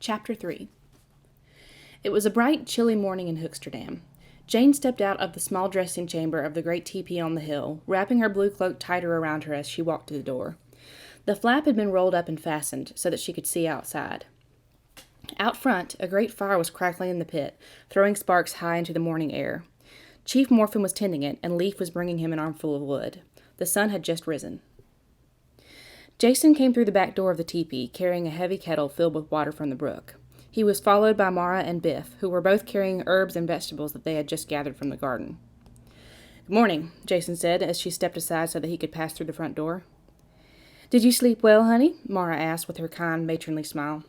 Chapter 3. It was a bright, chilly morning in Hooksterdam. Jane stepped out of the small dressing chamber of the great teepee on the hill, wrapping her blue cloak tighter around her as she walked to the door. The flap had been rolled up and fastened so that she could see outside. Out front, a great fire was crackling in the pit, throwing sparks high into the morning air. Chief Morphin was tending it, and Leaf was bringing him an armful of wood. The sun had just risen. Jason came through the back door of the teepee, carrying a heavy kettle filled with water from the brook. He was followed by Mara and Biff, who were both carrying herbs and vegetables that they had just gathered from the garden. "Good morning," Jason said, as she stepped aside so that he could pass through the front door. "Did you sleep well, honey?" Mara asked with her kind, matronly smile.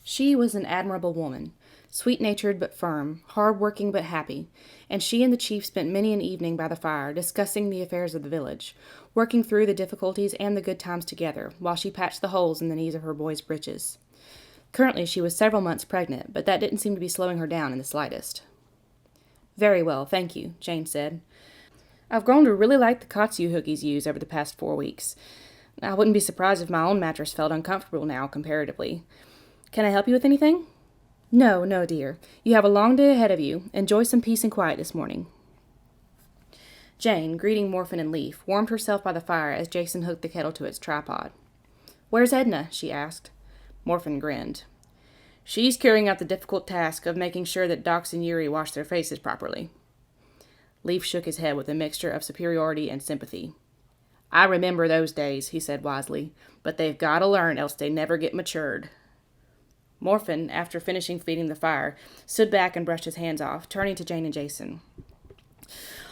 She was an admirable woman, sweet-natured but firm, hard-working but happy, and she and the chief spent many an evening by the fire, discussing the affairs of the village, working through the difficulties and the good times together, while she patched the holes in the knees of her boy's breeches. Currently, she was several months pregnant, but that didn't seem to be slowing her down in the slightest. "Very well, thank you," Jane said. "I've grown to really like the cots you hookies use over the past 4 weeks. I wouldn't be surprised if my own mattress felt uncomfortable now, comparatively. Can I help you with anything?" No, dear. You have a long day ahead of you. Enjoy some peace and quiet this morning." Jane, greeting Morphin and Leaf, warmed herself by the fire as Jason hooked the kettle to its tripod. "Where's Edna?" she asked. Morphin grinned. "She's carrying out the difficult task of making sure that Dox and Yuri wash their faces properly." Leaf shook his head with a mixture of superiority and sympathy. "I remember those days," he said wisely, "but they've got to learn, else they never get matured." Morphin, after finishing feeding the fire, stood back and brushed his hands off, turning to Jane and Jason.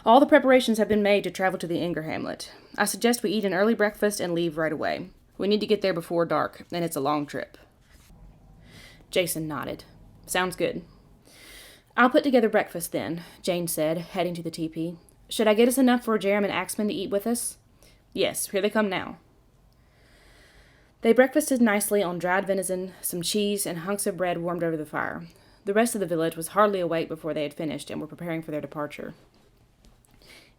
"All the preparations have been made to travel to the Inger hamlet. I suggest we eat an early breakfast and leave right away. We need to get there before dark, and it's a long trip." Jason nodded. "Sounds good." "I'll put together breakfast then," Jane said, heading to the teepee. "Should I get us enough for Jerem and Axman to eat with us?" "Yes, here they come now." They breakfasted nicely on dried venison, some cheese, and hunks of bread warmed over the fire. The rest of the village was hardly awake before they had finished and were preparing for their departure.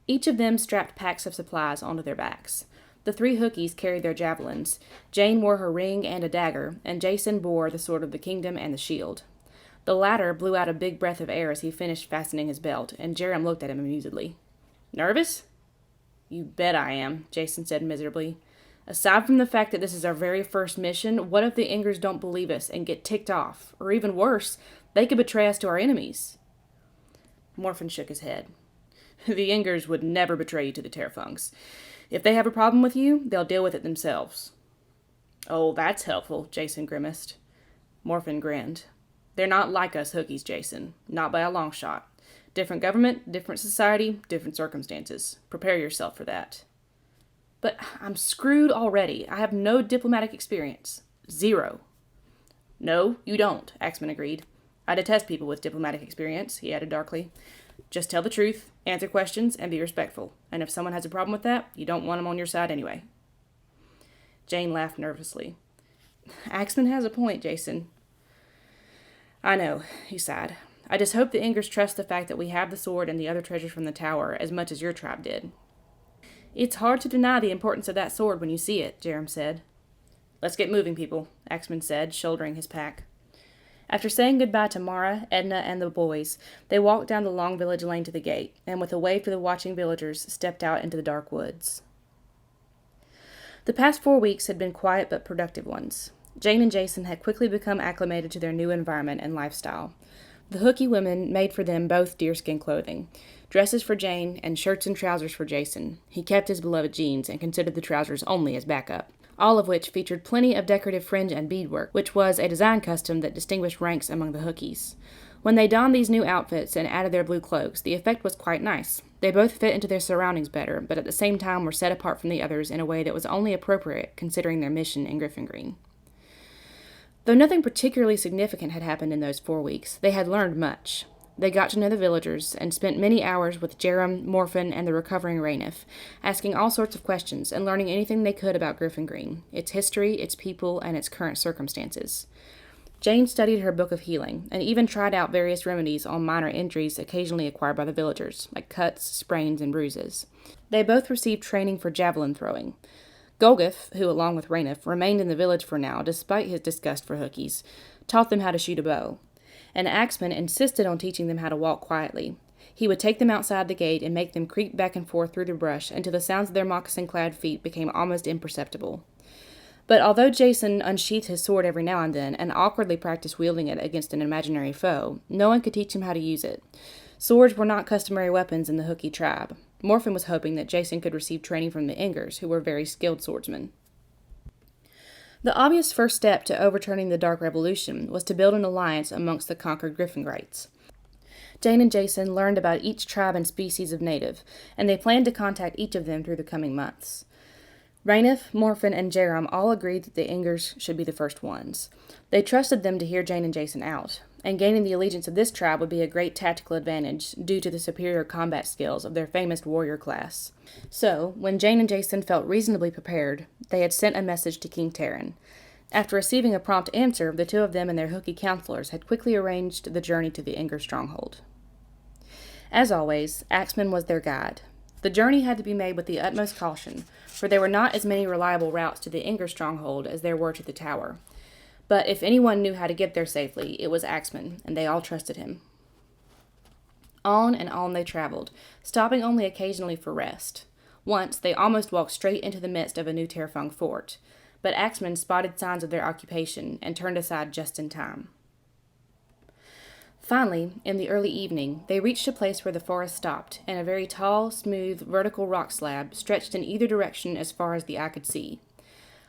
Each of them strapped packs of supplies onto their backs. The 3 hookies carried their javelins. Jane wore her ring and a dagger, and Jason bore the sword of the kingdom and the shield. The latter blew out a big breath of air as he finished fastening his belt, and Jerem looked at him amusedly. "Nervous?" "You bet I am," Jason said miserably. "Aside from the fact that this is our very first mission, what if the Ingers don't believe us and get ticked off? Or even worse, they could betray us to our enemies." Morphin shook his head. "The Ingers would never betray you to the Terrafungs. If they have a problem with you, they'll deal with it themselves." "Oh, that's helpful," Jason grimaced. Morphin grinned. "They're not like us hookies, Jason. Not by a long shot. Different government, different society, different circumstances. Prepare yourself for that." "But I'm screwed already. I have no diplomatic experience. 0. "No, you don't," Axman agreed. "I detest people with diplomatic experience," he added darkly. "Just tell the truth, answer questions, and be respectful. And if someone has a problem with that, you don't want them on your side anyway." Jane laughed nervously. "Axman has a point, Jason." "I know," he sighed. "I just hope the Ingers trust the fact that we have the sword and the other treasures from the tower as much as your tribe did." "It's hard to deny the importance of that sword when you see it," Jerem said. "Let's get moving, people," Axman said, shouldering his pack. After saying goodbye to Mara, Edna, and the boys, they walked down the long village lane to the gate, and with a wave to the watching villagers, stepped out into the dark woods. The past 4 weeks had been quiet but productive ones. Jane and Jason had quickly become acclimated to their new environment and lifestyle. The hooky women made for them both deerskin clothing, dresses for Jane and shirts and trousers for Jason. He kept his beloved jeans and considered the trousers only as backup, all of which featured plenty of decorative fringe and beadwork, which was a design custom that distinguished ranks among the hookies. When they donned these new outfits and added their blue cloaks, the effect was quite nice. They both fit into their surroundings better, but at the same time were set apart from the others in a way that was only appropriate considering their mission in Griffyngrein. Though nothing particularly significant had happened in those 4 weeks, they had learned much. They got to know the villagers and spent many hours with Jerem, Morphin, and the recovering Rainiff, asking all sorts of questions and learning anything they could about Griffyngrein, its history, its people, and its current circumstances. Jane studied her book of healing and even tried out various remedies on minor injuries occasionally acquired by the villagers, like cuts, sprains, and bruises. They both received training for javelin throwing. Golgotha, who, along with Rainiff, remained in the village for now, despite his disgust for hookies, taught them how to shoot a bow. And Axman insisted on teaching them how to walk quietly. He would take them outside the gate and make them creep back and forth through the brush until the sounds of their moccasin-clad feet became almost imperceptible. But although Jason unsheathed his sword every now and then and awkwardly practiced wielding it against an imaginary foe, no one could teach him how to use it. Swords were not customary weapons in the Hookie tribe. Morfin was hoping that Jason could receive training from the Ingers, who were very skilled swordsmen. The obvious first step to overturning the Dark Revolution was to build an alliance amongst the conquered Griffyngreins. Jane and Jason learned about each tribe and species of native, and they planned to contact each of them through the coming months. Rainiff, Morfin, and Jerem all agreed that the Ingers should be the first ones. They trusted them to hear Jane and Jason out, and gaining the allegiance of this tribe would be a great tactical advantage due to the superior combat skills of their famous warrior class. So, when Jane and Jason felt reasonably prepared, they had sent a message to King Tarrin. After receiving a prompt answer, the two of them and their Hookie counselors had quickly arranged the journey to the Inger stronghold. As always, Axman was their guide. The journey had to be made with the utmost caution, for there were not as many reliable routes to the Inger stronghold as there were to the tower. But if anyone knew how to get there safely, it was Axman, and they all trusted him. On and on they traveled, stopping only occasionally for rest. Once, they almost walked straight into the midst of a new Terfung fort, but Axman spotted signs of their occupation and turned aside just in time. Finally, in the early evening, they reached a place where the forest stopped, and a very tall, smooth, vertical rock slab stretched in either direction as far as the eye could see.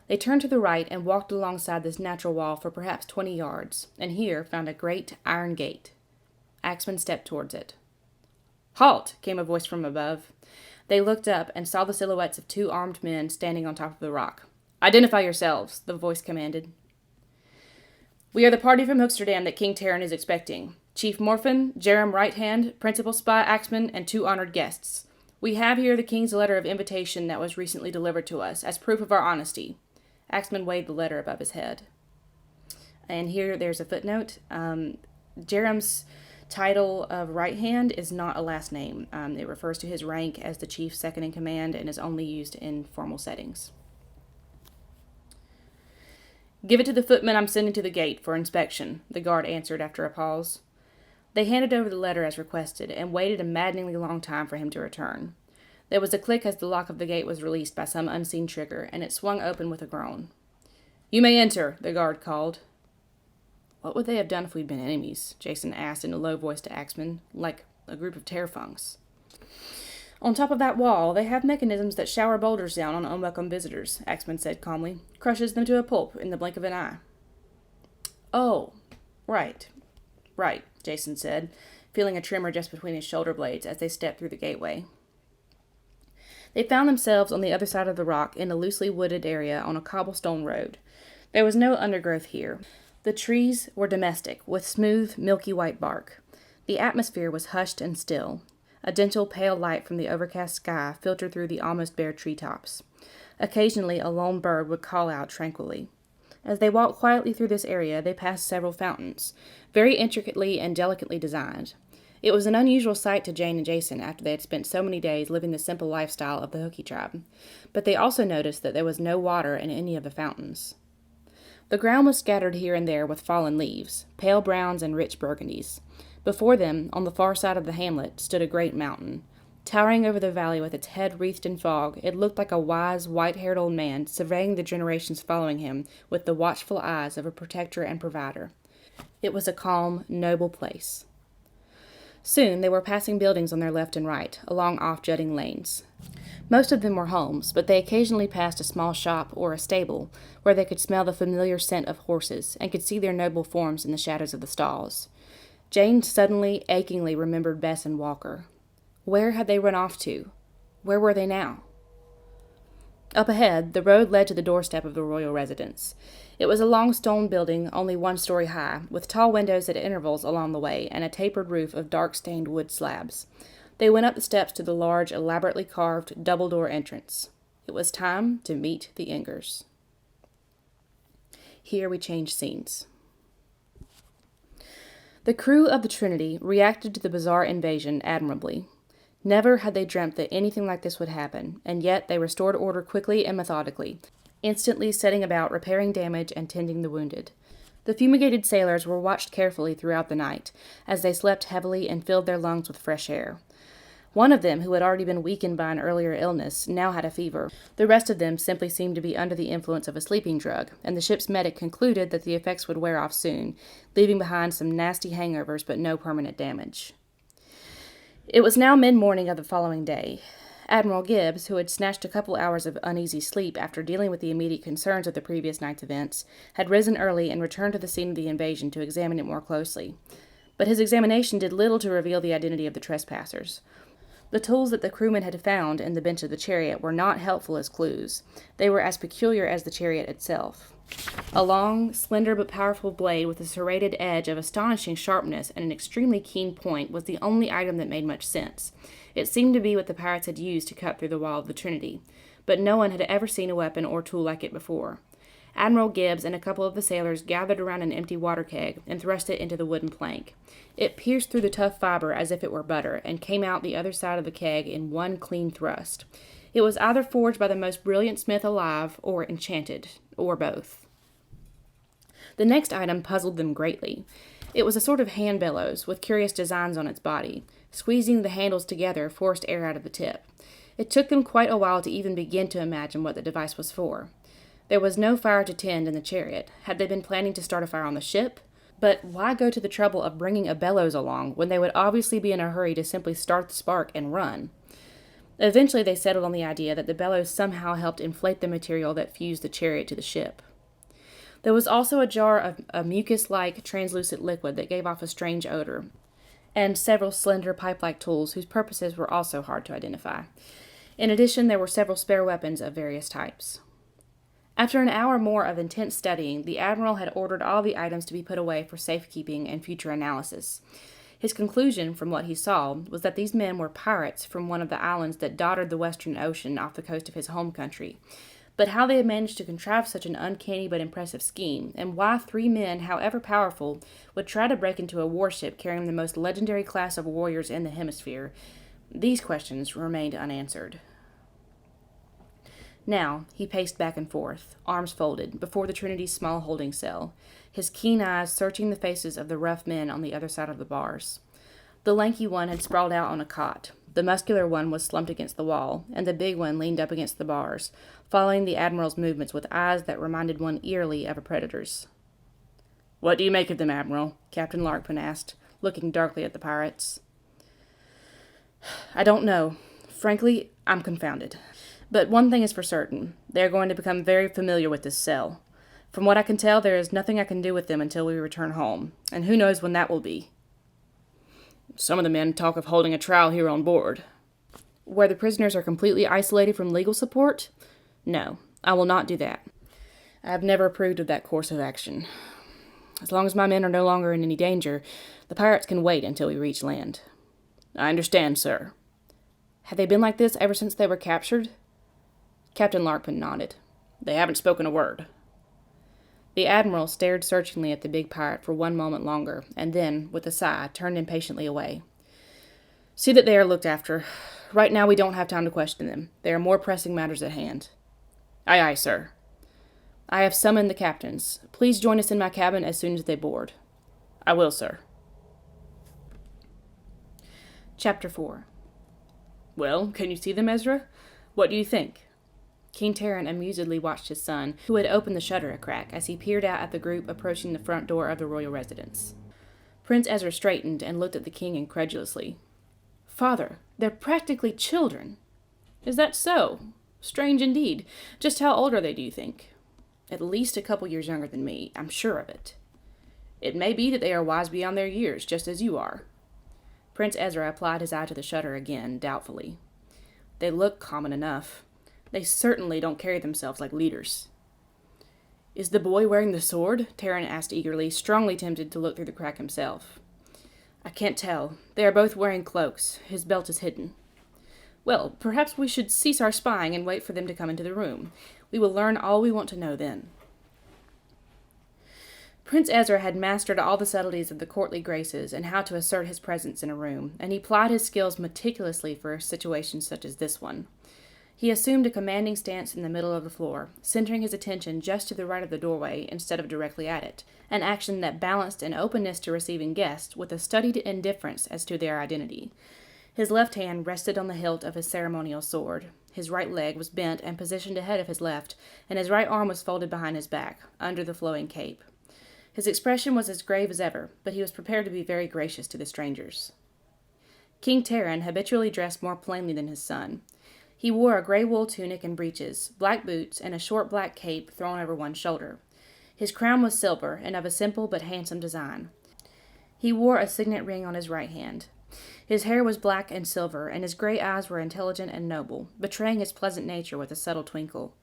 They turned to the right and walked alongside this natural wall for perhaps 20 yards, and here found a great iron gate. Axman stepped towards it. "Halt!" came a voice from above. They looked up and saw the silhouettes of two armed men standing on top of the rock. "Identify yourselves," the voice commanded. "We are the party from Hooksterdam that King Tarrin is expecting. Chief Morfin, Jerem Right Hand, Principal Spy Axman, and 2 honored guests. We have here the King's letter of invitation that was recently delivered to us, as proof of our honesty." Axman waved the letter above his head. And here there's a footnote. Jerem's title of Right Hand is not a last name. It refers to his rank as the chief second in command and is only used in formal settings. "Give it to the footman I'm sending to the gate for inspection," the guard answered after a pause. They handed over the letter as requested and waited a maddeningly long time for him to return. There was a click as the lock of the gate was released by some unseen trigger, and it swung open with a groan. "You may enter," the guard called. "What would they have done if we'd been enemies?" Jason asked in a low voice to Axman, like a group of Terfungs. "On top of that wall, they have mechanisms that shower boulders down on unwelcome visitors," Axman said calmly. "Crushes them to a pulp in the blink of an eye." "Oh, right, Jason said, feeling a tremor just between his shoulder blades as they stepped through the gateway. They found themselves on the other side of the rock in a loosely wooded area on a cobblestone road. There was no undergrowth here. The trees were domestic, with smooth, milky white bark. The atmosphere was hushed and still. A gentle, pale light from the overcast sky filtered through the almost bare treetops. Occasionally, a lone bird would call out tranquilly. As they walked quietly through this area, they passed several fountains, very intricately and delicately designed. It was an unusual sight to Jane and Jason after they had spent so many days living the simple lifestyle of the Hookie tribe, but they also noticed that there was no water in any of the fountains. The ground was scattered here and there with fallen leaves, pale browns and rich burgundies. Before them, on the far side of the hamlet, stood a great mountain. Towering over the valley with its head wreathed in fog, it looked like a wise, white-haired old man surveying the generations following him with the watchful eyes of a protector and provider. It was a calm, noble place. Soon they were passing buildings on their left and right, along off-jutting lanes. Most of them were homes, but they occasionally passed a small shop or a stable, where they could smell the familiar scent of horses and could see their noble forms in the shadows of the stalls. Jane suddenly, achingly remembered Bess and Walker. Where had they run off to? Where were they now? Up ahead, the road led to the doorstep of the royal residence. It was a long stone building, only 1 story high, with tall windows at intervals along the way and a tapered roof of dark-stained wood slabs. They went up the steps to the large, elaborately carved, double-door entrance. It was time to meet the Ingers. Here we change scenes. The crew of the Trinity reacted to the bizarre invasion admirably. Never had they dreamt that anything like this would happen, and yet they restored order quickly and methodically, instantly setting about repairing damage and tending the wounded. The fumigated sailors were watched carefully throughout the night, as they slept heavily and filled their lungs with fresh air. One of them, who had already been weakened by an earlier illness, now had a fever. The rest of them simply seemed to be under the influence of a sleeping drug, and the ship's medic concluded that the effects would wear off soon, leaving behind some nasty hangovers but no permanent damage. It was now mid-morning of the following day. Admiral Gibbs, who had snatched a couple hours of uneasy sleep after dealing with the immediate concerns of the previous night's events, had risen early and returned to the scene of the invasion to examine it more closely. But his examination did little to reveal the identity of the trespassers. The tools that the crewmen had found in the bench of the chariot were not helpful as clues. They were as peculiar as the chariot itself. A long, slender but powerful blade with a serrated edge of astonishing sharpness and an extremely keen point was the only item that made much sense. It seemed to be what the pirates had used to cut through the wall of the Trinity, but no one had ever seen a weapon or tool like it before. Admiral Gibbs and a couple of the sailors gathered around an empty water keg and thrust it into the wooden plank. It pierced through the tough fiber as if it were butter, and came out the other side of the keg in one clean thrust. It was either forged by the most brilliant smith alive, or enchanted, or both. The next item puzzled them greatly. It was a sort of hand bellows, with curious designs on its body. Squeezing the handles together forced air out of the tip. It took them quite a while to even begin to imagine what the device was for. There was no fire to tend in the chariot. Had they been planning to start a fire on the ship? But why go to the trouble of bringing a bellows along when they would obviously be in a hurry to simply start the spark and run? Eventually they settled on the idea that the bellows somehow helped inflate the material that fused the chariot to the ship. There was also a jar of a mucus-like translucent liquid that gave off a strange odor, and several slender pipe-like tools whose purposes were also hard to identify. In addition, there were several spare weapons of various types. After an hour more of intense studying, the Admiral had ordered all the items to be put away for safekeeping and future analysis. His conclusion, from what he saw, was that these men were pirates from one of the islands that dotted the western ocean off the coast of his home country. But how they had managed to contrive such an uncanny but impressive scheme, and why 3 men, however powerful, would try to break into a warship carrying the most legendary class of warriors in the hemisphere, these questions remained unanswered. Now, he paced back and forth, arms folded, before the Trinity's small holding cell, his keen eyes searching the faces of the rough men on the other side of the bars. The lanky one had sprawled out on a cot, the muscular one was slumped against the wall, and the big one leaned up against the bars, following the Admiral's movements with eyes that reminded one eerily of a predator's. "What do you make of them, Admiral?" Captain Larkpin asked, looking darkly at the pirates. "I don't know. Frankly, I'm confounded. But one thing is for certain. They are going to become very familiar with this cell. From what I can tell, there is nothing I can do with them until we return home, and who knows when that will be. Some of the men talk of holding a trial here on board." "Where the prisoners are completely isolated from legal support? No, I will not do that. I have never approved of that course of action. As long as my men are no longer in any danger, the pirates can wait until we reach land." "I understand, sir." "Have they been like this ever since they were captured?" Captain Larkpin nodded. "They haven't spoken a word." The Admiral stared searchingly at the big pirate for one moment longer, and then, with a sigh, turned impatiently away. "See that they are looked after. Right now we don't have time to question them. There are more pressing matters at hand." "Aye, aye, sir." "I have summoned the captains. Please join us in my cabin as soon as they board." "I will, sir." Chapter 4. "Well, can you see them, Ezra? What do you think?" King Tarrin amusedly watched his son, who had opened the shutter a crack, as he peered out at the group approaching the front door of the royal residence. Prince Ezra straightened and looked at the king incredulously. "Father, they're practically children." "Is that so? Strange indeed. Just how old are they, do you think?" "At least a couple years younger than me. I'm sure of it." "It may be that they are wise beyond their years, just as you are." Prince Ezra applied his eye to the shutter again, doubtfully. "They look common enough. They certainly don't carry themselves like leaders." "Is the boy wearing the sword?" Tarrin asked eagerly, strongly tempted to look through the crack himself. "I can't tell. They are both wearing cloaks. His belt is hidden." "Well, perhaps we should cease our spying and wait for them to come into the room. We will learn all we want to know then." Prince Ezra had mastered all the subtleties of the courtly graces and how to assert his presence in a room, and he plied his skills meticulously for situations such as this one. He assumed a commanding stance in the middle of the floor, centering his attention just to the right of the doorway instead of directly at it, an action that balanced an openness to receiving guests with a studied indifference as to their identity. His left hand rested on the hilt of his ceremonial sword. His right leg was bent and positioned ahead of his left, and his right arm was folded behind his back, under the flowing cape. His expression was as grave as ever, but he was prepared to be very gracious to the strangers. King Tarrin habitually dressed more plainly than his son. He wore a gray wool tunic and breeches, black boots, and a short black cape thrown over one shoulder. His crown was silver and of a simple but handsome design. He wore a signet ring on his right hand. His hair was black and silver, and his gray eyes were intelligent and noble, betraying his pleasant nature with a subtle twinkle.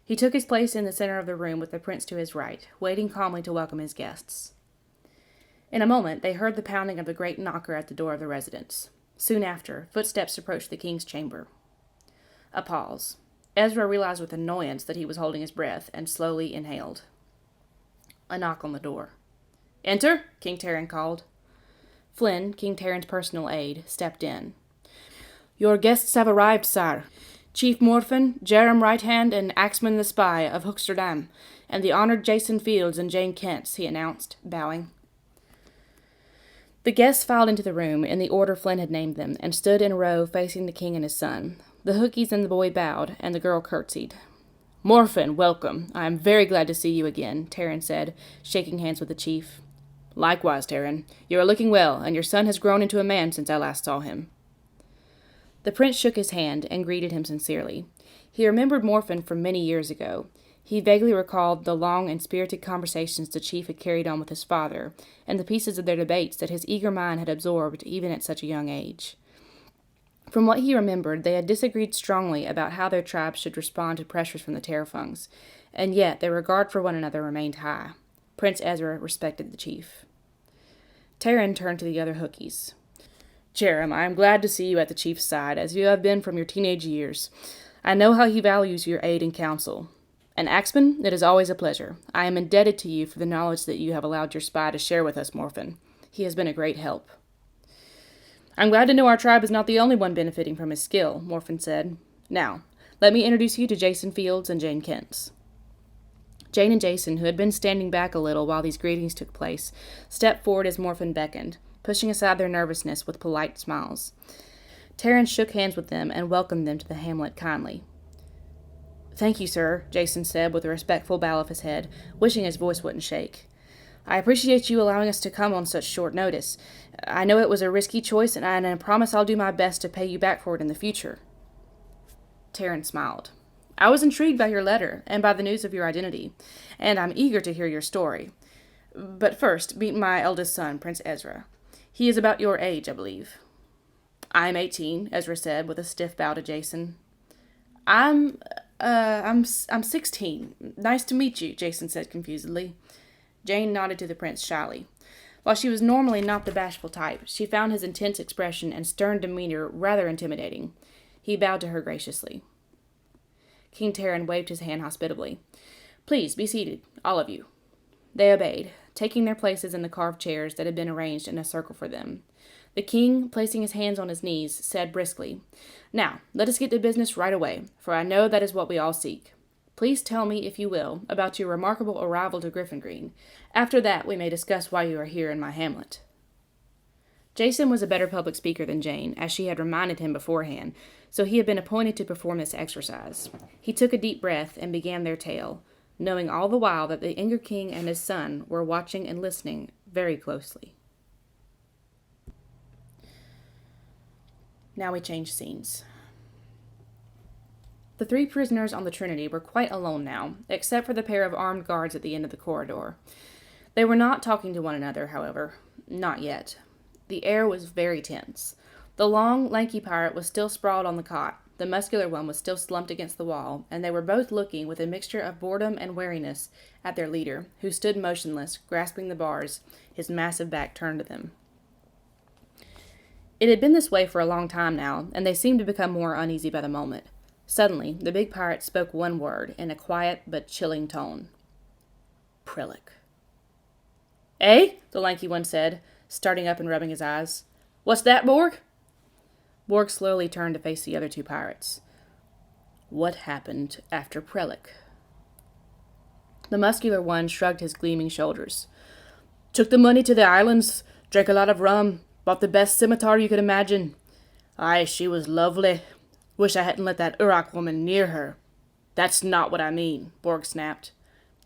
He took his place in the center of the room with the prince to his right, waiting calmly to welcome his guests. In a moment they heard the pounding of the great knocker at the door of the residence. Soon after, footsteps approached the king's chamber. A pause. Ezra realized with annoyance that he was holding his breath, and slowly inhaled. A knock on the door. "Enter," King Tarrin called. Flynn, King Tarrin's personal aide, stepped in. "Your guests have arrived, sire. Chief Morfin, Jerem Right-Hand, and Axman the Spy of Hooksterdam, and the honored Jason Fields and Jane Kents," he announced, bowing. The guests filed into the room in the order Flynn had named them, and stood in a row facing the king and his son. The hookies and the boy bowed, and the girl curtsied. "Morfin, welcome. I am very glad to see you again," Tarrin said, shaking hands with the chief. "Likewise, Tarrin. You are looking well, and your son has grown into a man since I last saw him." The prince shook his hand and greeted him sincerely. He remembered Morfin from many years ago. He vaguely recalled the long and spirited conversations the chief had carried on with his father, and the pieces of their debates that his eager mind had absorbed even at such a young age. From what he remembered, they had disagreed strongly about how their tribes should respond to pressures from the Terrafungs, and yet their regard for one another remained high. Prince Ezra respected the chief. Tarrin turned to the other hookies. "Jerem, I am glad to see you at the chief's side, as you have been from your teenage years. I know how he values your aid and counsel. And Axman, it is always a pleasure. I am indebted to you for the knowledge that you have allowed your spy to share with us, Morfin. He has been a great help." "I'm glad to know our tribe is not the only one benefiting from his skill," Morfin said. "Now, let me introduce you to Jason Fields and Jane Kents." Jane and Jason, who had been standing back a little while these greetings took place, stepped forward as Morfin beckoned, pushing aside their nervousness with polite smiles. Tarrin shook hands with them and welcomed them to the hamlet kindly. "Thank you, sir," Jason said with a respectful bow of his head, wishing his voice wouldn't shake. "I appreciate you allowing us to come on such short notice. I know it was a risky choice, and I promise I'll do my best to pay you back for it in the future." Tarrin smiled. "I was intrigued by your letter and by the news of your identity, and I'm eager to hear your story. But first, meet my eldest son, Prince Ezra. He is about your age, I believe." "I am 18, Ezra said with a stiff bow to Jason. I'm 16. Nice to meet you," Jason said confusedly. Jane nodded to the prince shyly. While she was normally not the bashful type, she found his intense expression and stern demeanor rather intimidating. He bowed to her graciously. King Tarrin waved his hand hospitably. "Please, be seated, all of you." They obeyed, taking their places in the carved chairs that had been arranged in a circle for them. The king, placing his hands on his knees, said briskly, "Now, let us get to business right away, for I know that is what we all seek. Please tell me, if you will, about your remarkable arrival to Griffyngrein. After that, we may discuss why you are here in my hamlet." Jason was a better public speaker than Jane, as she had reminded him beforehand, so he had been appointed to perform this exercise. He took a deep breath and began their tale, knowing all the while that the Inger King and his son were watching and listening very closely. Now we change scenes. The three prisoners on the Trinity were quite alone now, except for the pair of armed guards at the end of the corridor. They were not talking to one another, however. Not yet. The air was very tense. The long, lanky pirate was still sprawled on the cot. The muscular one was still slumped against the wall, and they were both looking with a mixture of boredom and wariness at their leader, who stood motionless, grasping the bars, his massive back turned to them. It had been this way for a long time now, and they seemed to become more uneasy by the moment. Suddenly, the big pirate spoke one word in a quiet but chilling tone. "Prillick." "Eh?" the lanky one said, starting up and rubbing his eyes. "What's that, Borg?" Borg slowly turned to face the other two pirates. "What happened after Prelic?" The muscular one shrugged his gleaming shoulders. "Took the money to the islands, drank a lot of rum, bought the best scimitar you could imagine. Aye, she was lovely. Wish I hadn't let that Uruk woman near her." "That's not what I mean," Borg snapped.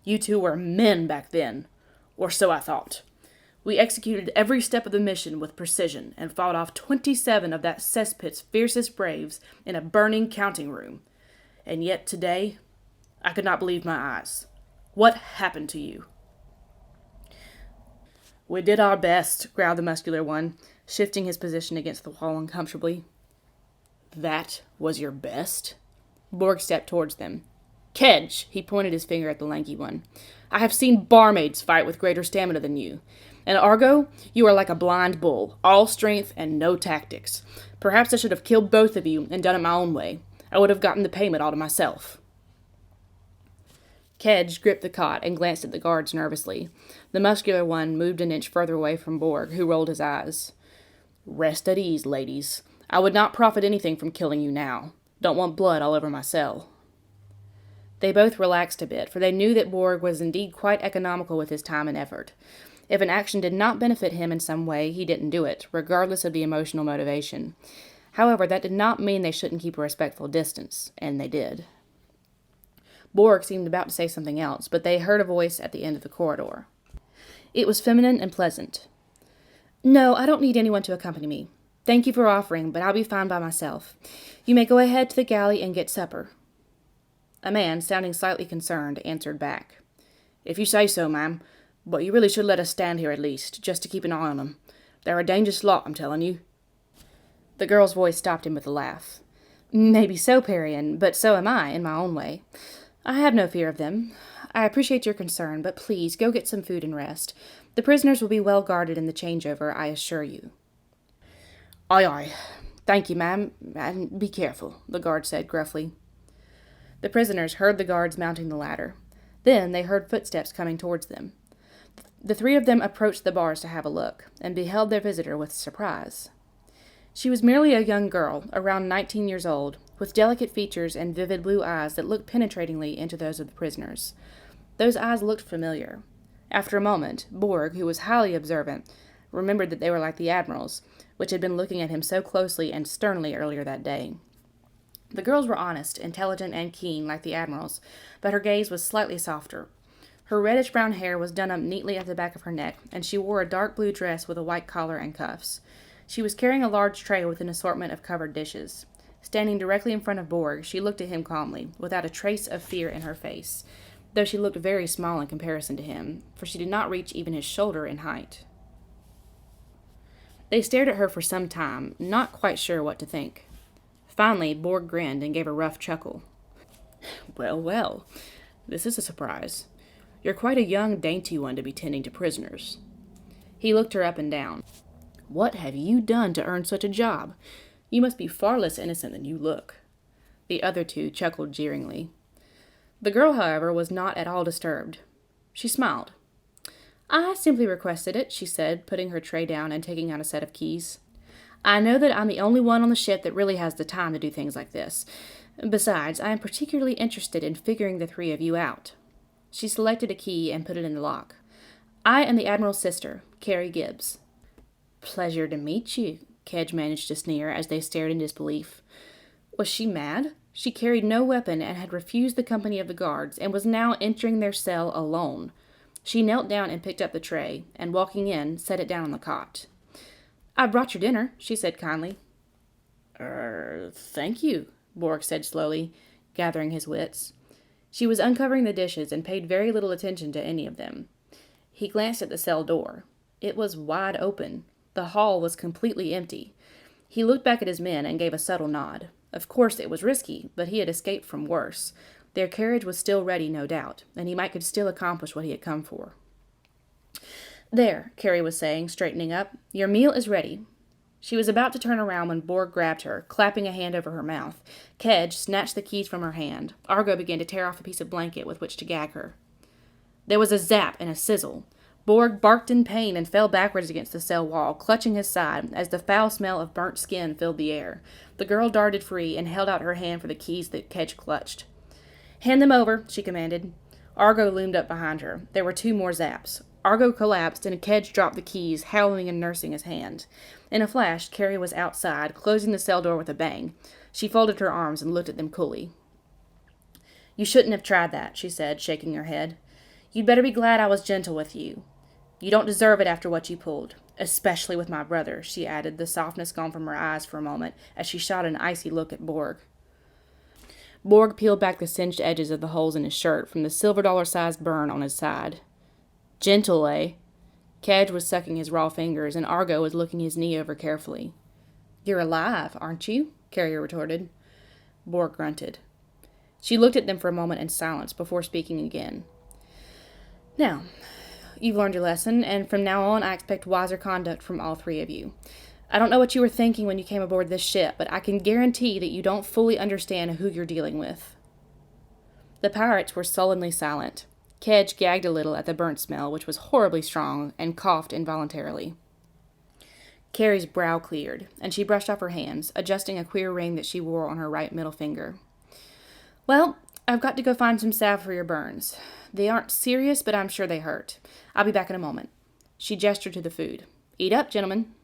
"You two were men back then. Or so I thought. We executed every step of the mission with precision and fought off 27 of that cesspit's fiercest braves in a burning counting room. And yet today, I could not believe my eyes. What happened to you?" "We did our best," growled the muscular one, shifting his position against the wall uncomfortably. "That was your best?" Borg stepped towards them. "Kedge," he pointed his finger at the lanky one. "I have seen barmaids fight with greater stamina than you. And Argo, you are like a blind bull, all strength and no tactics. Perhaps I should have killed both of you and done it my own way. I would have gotten the payment all to myself." Kedge gripped the cot and glanced at the guards nervously. The muscular one moved an inch further away from Borg, who rolled his eyes. "Rest at ease, ladies. I would not profit anything from killing you now. Don't want blood all over my cell." They both relaxed a bit, for they knew that Borg was indeed quite economical with his time and effort. If an action did not benefit him in some way, he didn't do it, regardless of the emotional motivation. However, that did not mean they shouldn't keep a respectful distance, and they did. Borg seemed about to say something else, but they heard a voice at the end of the corridor. It was feminine and pleasant. "No, I don't need anyone to accompany me. Thank you for offering, but I'll be fine by myself. You may go ahead to the galley and get supper." A man, sounding slightly concerned, answered back. "If you say so, ma'am, but you really should let us stand here at least, just to keep an eye on them. They're a dangerous lot, I'm telling you." The girl's voice stopped him with a laugh. "Maybe so, Parian, but so am I, in my own way. I have no fear of them. I appreciate your concern, but please go get some food and rest. The prisoners will be well guarded in the changeover, I assure you." "Aye, aye. Thank you, ma'am, and be careful," the guard said gruffly. The prisoners heard the guards mounting the ladder. Then they heard footsteps coming towards them. The three of them approached the bars to have a look, and beheld their visitor with surprise. She was merely a young girl, around 19 years old, with delicate features and vivid blue eyes that looked penetratingly into those of the prisoners. Those eyes looked familiar. After a moment, Borg, who was highly observant, remembered that they were like the Admiral's, which had been looking at him so closely and sternly earlier that day. The girls were honest, intelligent, and keen, like the Admiral's, but her gaze was slightly softer. Her reddish-brown hair was done up neatly at the back of her neck, and she wore a dark blue dress with a white collar and cuffs. She was carrying a large tray with an assortment of covered dishes. Standing directly in front of Borg, she looked at him calmly, without a trace of fear in her face, though she looked very small in comparison to him, for she did not reach even his shoulder in height. They stared at her for some time, not quite sure what to think. Finally, Borg grinned and gave a rough chuckle. "Well, well, this is a surprise. You're quite a young, dainty one to be tending to prisoners." He looked her up and down. "What have you done to earn such a job? You must be far less innocent than you look." The other two chuckled jeeringly. The girl, however, was not at all disturbed. She smiled. "I simply requested it," she said, putting her tray down and taking out a set of keys. "I know that I'm the only one on the ship that really has the time to do things like this. Besides, I am particularly interested in figuring the three of you out." She selected a key and put it in the lock. "I am the Admiral's sister, Carrie Gibbs." "Pleasure to meet you," Kedge managed to sneer as they stared in disbelief. Was she mad? She carried no weapon and had refused the company of the guards and was now entering their cell alone. She knelt down and picked up the tray, and walking in, set it down on the cot. "I brought your dinner," she said kindly. Thank you," Borg said slowly, gathering his wits. She was uncovering the dishes and paid very little attention to any of them. He glanced at the cell door. It was wide open. The hall was completely empty. He looked back at his men and gave a subtle nod. Of course, it was risky, but he had escaped from worse. Their carriage was still ready, no doubt, and he could still accomplish what he had come for. "There," Carrie was saying, straightening up. "Your meal is ready." She was about to turn around when Borg grabbed her, clapping a hand over her mouth. Kedge snatched the keys from her hand. Argo began to tear off a piece of blanket with which to gag her. There was a zap and a sizzle. Borg barked in pain and fell backwards against the cell wall, clutching his side, as the foul smell of burnt skin filled the air. The girl darted free and held out her hand for the keys that Kedge clutched. "Hand them over," she commanded. Argo loomed up behind her. There were 2 more zaps. Argo collapsed, and Kedge dropped the keys, howling and nursing his hand. In a flash, Carrie was outside, closing the cell door with a bang. She folded her arms and looked at them coolly. "You shouldn't have tried that," she said, shaking her head. "You'd better be glad I was gentle with you. You don't deserve it after what you pulled. Especially with my brother," she added, the softness gone from her eyes for a moment, as she shot an icy look at Borg. Borg peeled back the singed edges of the holes in his shirt from the silver-dollar-sized burn on his side. "Gentle, eh?" Kedge was sucking his raw fingers, and Argo was looking his knee over carefully. "You're alive, aren't you?" Carrie retorted. Borg grunted. She looked at them for a moment in silence before speaking again. "Now, you've learned your lesson, and from now on I expect wiser conduct from all 3 of you. I don't know what you were thinking when you came aboard this ship, but I can guarantee that you don't fully understand who you're dealing with." The pirates were sullenly silent. Kedge gagged a little at the burnt smell, which was horribly strong, and coughed involuntarily. Carrie's brow cleared, and she brushed off her hands, adjusting a queer ring that she wore on her right middle finger. "Well, I've got to go find some salve for your burns. They aren't serious, but I'm sure they hurt. I'll be back in a moment." She gestured to the food. "Eat up, gentlemen."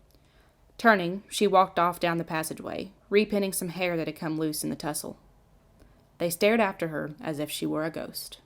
Turning, she walked off down the passageway, repinning some hair that had come loose in the tussle. They stared after her as if she were a ghost.